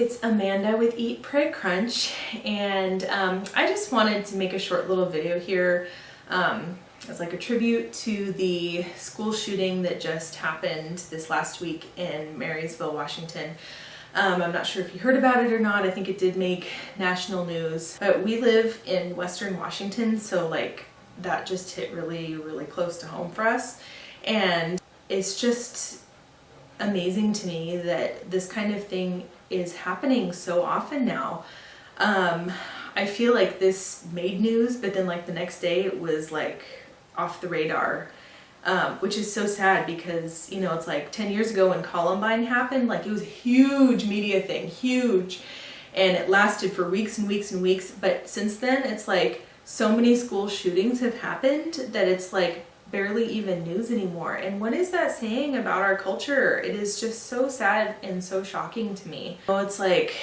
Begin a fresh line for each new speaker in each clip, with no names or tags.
it's Amanda with Eat, Pray, Crunch, and I just wanted to make a short little video here as like a tribute to the school shooting that just happened this last week in Marysville, Washington. I'm not sure if you heard about it or not. I think it did make national news, but we live in Western Washington, so like that just hit really, really close to home for us. And it's just amazing to me that this kind of thing is happening so often now. I feel like this made news, but then like the next day it was like off the radar, which is so sad because, you know, it's like 10 years ago when Columbine happened, like it was a huge media thing, huge, and it lasted for weeks and weeks and weeks. But since then it's like so many school shootings have happened that it's like barely even news anymore. And what is that saying about our culture? It is just so sad and so shocking to me. It's like,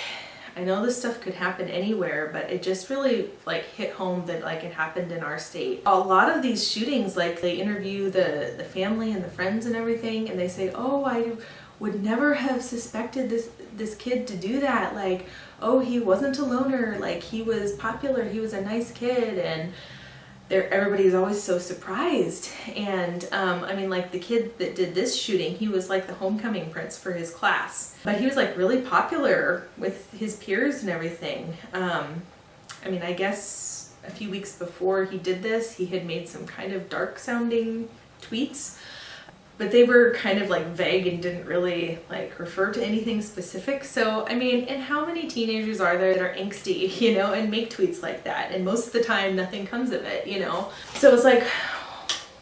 I know this stuff could happen anywhere, but it just really like hit home that like it happened in our state. A lot of these shootings, like they interview the family and the friends and everything, and they say, oh, I would never have suspected this kid to do that. Like, oh, he wasn't a loner, like he was popular, he was a nice kid, and everybody's always so surprised. And I mean, like the kid that did this shooting, he was like the homecoming prince for his class, but he was like really popular with his peers and everything. I mean, I guess a few weeks before he did this, he had made some kind of dark sounding tweets, but they were kind of like vague and didn't really like refer to anything specific. So, I mean, and how many teenagers are there that are angsty, you know, and make tweets like that? And most of the time nothing comes of it, you know? So it's like,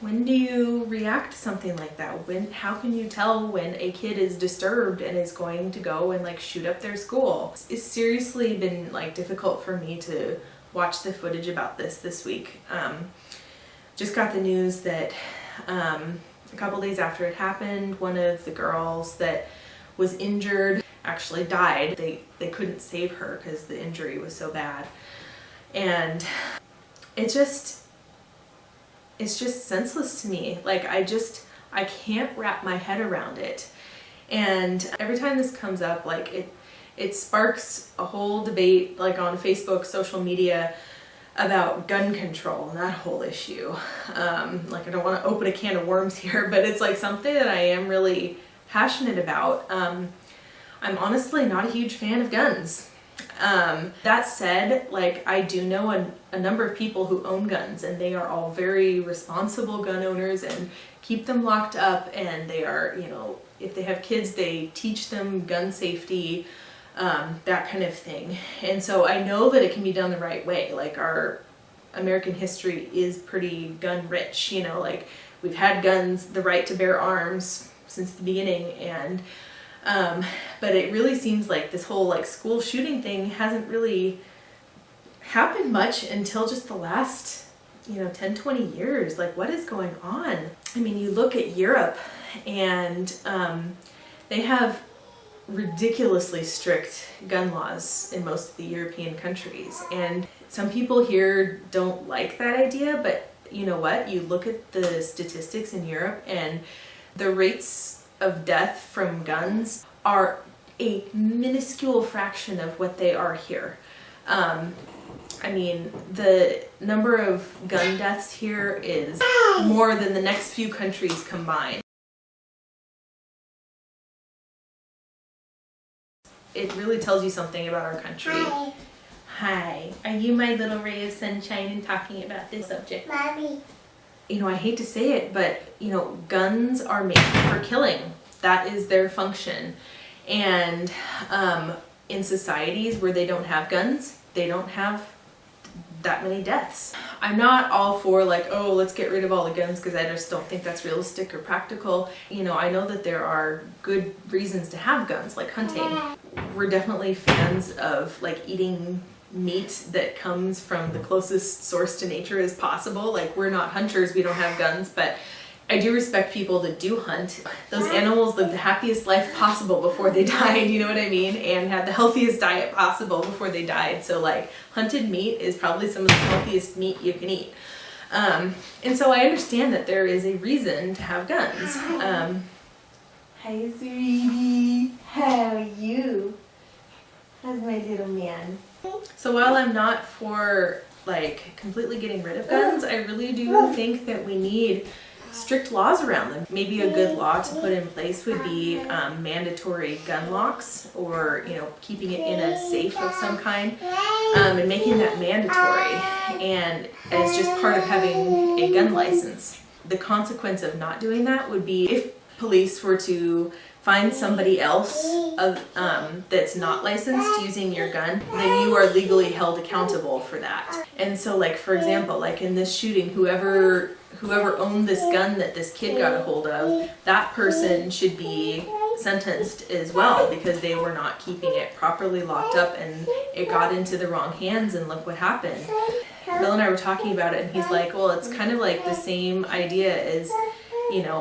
when do you react to something like that? How can you tell when a kid is disturbed and is going to go and like shoot up their school? It's seriously been like difficult for me to watch the footage about this week. Just got the news that, a couple days after it happened, one of the girls that was injured actually died. They couldn't save her because the injury was so bad. And it's just senseless to me. Like I can't wrap my head around it. And every time this comes up, like it sparks a whole debate like on Facebook, social media, about gun control and that whole issue. Like I don't want to open a can of worms here, but it's like something that I am really passionate about. I'm honestly not a huge fan of guns. That said, like I do know a number of people who own guns, and they are all very responsible gun owners and keep them locked up, and they are, you know, if they have kids, they teach them gun safety, that kind of thing. And so I know that it can be done the right way. Like our American history is pretty gun rich, you know, like we've had guns, the right to bear arms since the beginning. And but it really seems like this whole like school shooting thing hasn't really happened much until just the last, you know, 10-20 years. Like what is going on? I mean, you look at Europe and they have ridiculously strict gun laws in most of the European countries, and some people here don't like that idea, but you know what, you look at the statistics in Europe and the rates of death from guns are a minuscule fraction of what they are here. I mean, the number of gun deaths here is more than the next few countries combined. It really tells you something about our country. Hi. Hi. Are you my little ray of sunshine and talking about this subject? Mommy. You know, I hate to say it, but, you know, guns are made for killing. That is their function. And in societies where they don't have guns, they don't have that many deaths. I'm not all for like, oh, let's get rid of all the guns, because I just don't think that's realistic or practical. You know, I know that there are good reasons to have guns, like hunting. We're definitely fans of like eating meat that comes from the closest source to nature as possible. Like we're not hunters, we don't have guns, but I do respect people that do hunt. Those animals lived the happiest life possible before they died, you know what I mean? And had the healthiest diet possible before they died. So like hunted meat is probably some of the healthiest meat you can eat. And so I understand that there is a reason to have guns. Hi, sweetie. How are you? That's my little man. So while I'm not for like completely getting rid of guns, I really do think that we need strict laws around them. Maybe a good law to put in place would be mandatory gun locks, or keeping it in a safe of some kind, and making that mandatory and as just part of having a gun license. The consequence of not doing that would be if police were to find somebody else that's not licensed using your gun, then you are legally held accountable for that. And so, like, for example, like in this shooting, whoever owned this gun that this kid got a hold of, that person should be sentenced as well, because they were not keeping it properly locked up and it got into the wrong hands, and look what happened. Bill and I were talking about it, and he's like, well, it's kind of like the same idea as,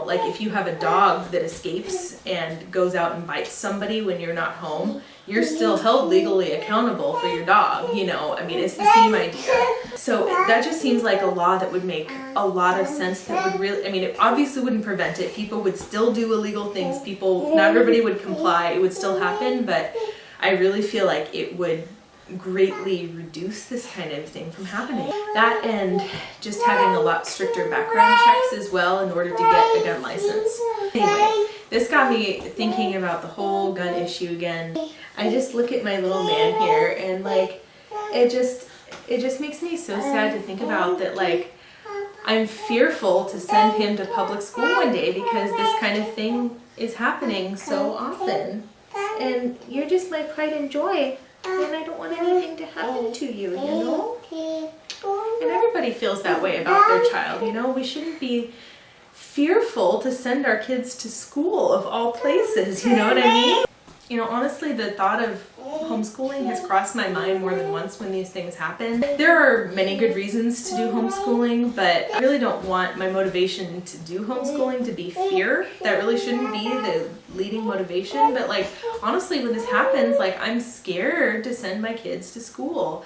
like if you have a dog that escapes and goes out and bites somebody when you're not home, you're still held legally accountable for your dog, I mean, it's the same idea. So that just seems like a law that would make a lot of sense, that would really, I mean, it obviously wouldn't prevent it. People would still do illegal things. Not everybody would comply. It would still happen, but I really feel like it would greatly reduce this kind of thing from happening. That, and just having a lot stricter background checks as well in order to get a gun license. Anyway, this got me thinking about the whole gun issue again. I just look at my little man here, and like, it just makes me so sad to think about that. Like, I'm fearful to send him to public school one day because this kind of thing is happening so often. And you're just my pride and joy. And I don't want anything to happen to you, And everybody feels that way about their child, We shouldn't be fearful to send our kids to school, of all places, you know what I mean? Honestly, the thought of homeschooling has crossed my mind more than once when these things happen. There are many good reasons to do homeschooling, but I really don't want my motivation to do homeschooling to be fear. That really shouldn't be the leading motivation. But like, honestly, when this happens, like, I'm scared to send my kids to school.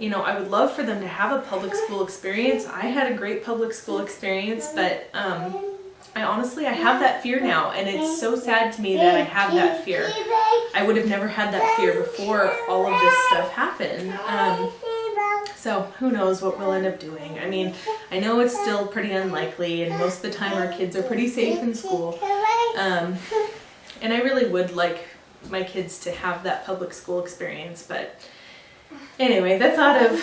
I would love for them to have a public school experience. I had a great public school experience, but I have that fear now, and it's so sad to me that I have that fear. I would have never had that fear before all of this stuff happened. So who knows what we'll end up doing. I mean, I know it's still pretty unlikely, and most of the time our kids are pretty safe in school. And I really would like my kids to have that public school experience, but anyway, the thought of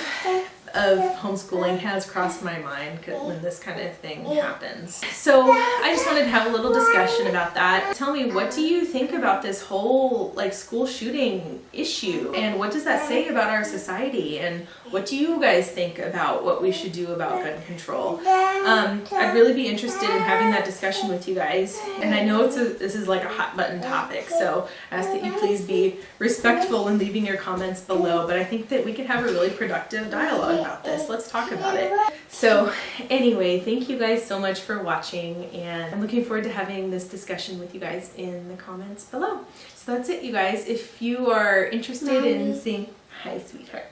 homeschooling has crossed my mind when this kind of thing happens. So I just wanted to have a little discussion about that. Tell me, what do you think about this whole like school shooting issue, and what does that say about our society, and what do you guys think about what we should do about gun control? I'd really be interested in having that discussion with you guys, and I know this is like a hot button topic, so I ask that you please be respectful in leaving your comments below, but I think that we could have a really productive dialogue about this. Let's talk about it. So anyway, thank you guys so much for watching, and I'm looking forward to having this discussion with you guys in the comments below. So that's it, you guys. If you are interested in seeing, hi sweetheart.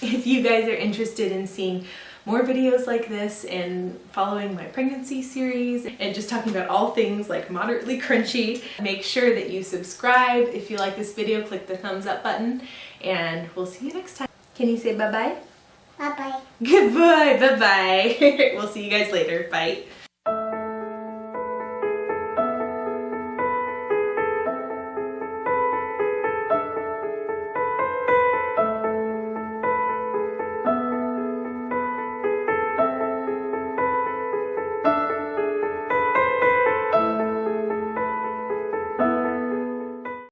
If you guys are interested in seeing more videos like this and following my pregnancy series and just talking about all things like moderately crunchy, make sure that you subscribe. If you like this video, click the thumbs up button, and we'll see you next time. Can you say bye-bye?
Bye-bye.
Goodbye. Bye-bye. We'll see you guys later. Bye.